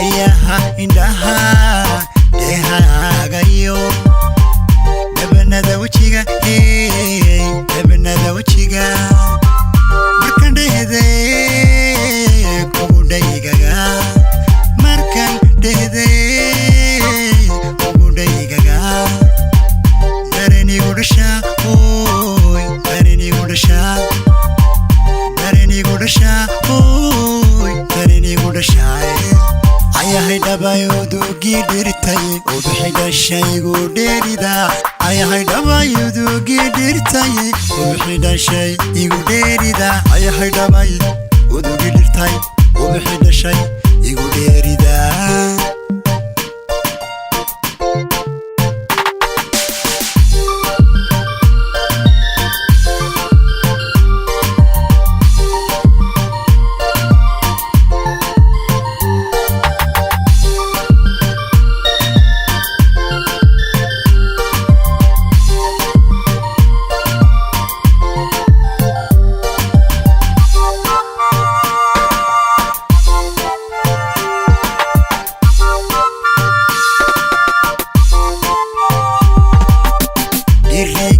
dhayaha indhaha dehagayo dhabanada wajiga dhabanada wajiga markan dhehde kugu dhaygaga markan dhehde kugu dhaygaga darenigu dhasha oy darenigu dhasha darenigu dhasha oy darenigu dhasha ayahay dhabayudu gidirtay ubixi dhashaygu dheerida ayahay dhabayudu gidirtay ubixi dhashay igu dheerida ayahay dhabayudu gidirtay ubixi dhashay igu dheerida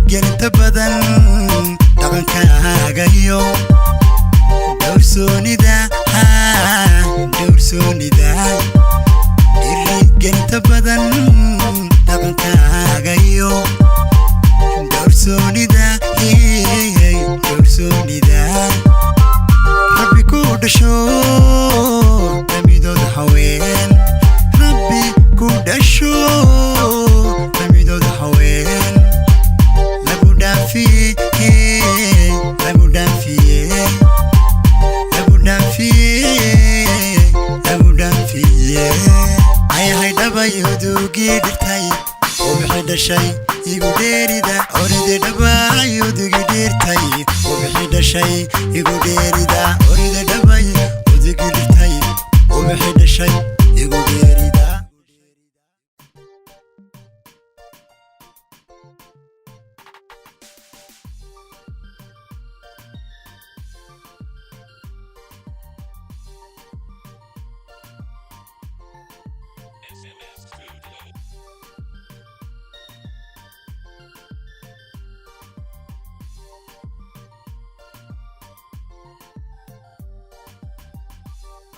gelinta badan dhaqankaaga dhowrsoonida dhowrsoonida gelinta badan dhaqankaaga dhowrsoonida dhowrsoonida rabbi ku dhasho dhamidooda haween rabbi ku dhasho dhamidooda haween ayahay dhabayudu gidirtay ubixi dhashay igu dheerida oride dhabayudu gidirtay ubixi dhashay igu dheerida oride dhabayudu gidirtay ubixi dhashay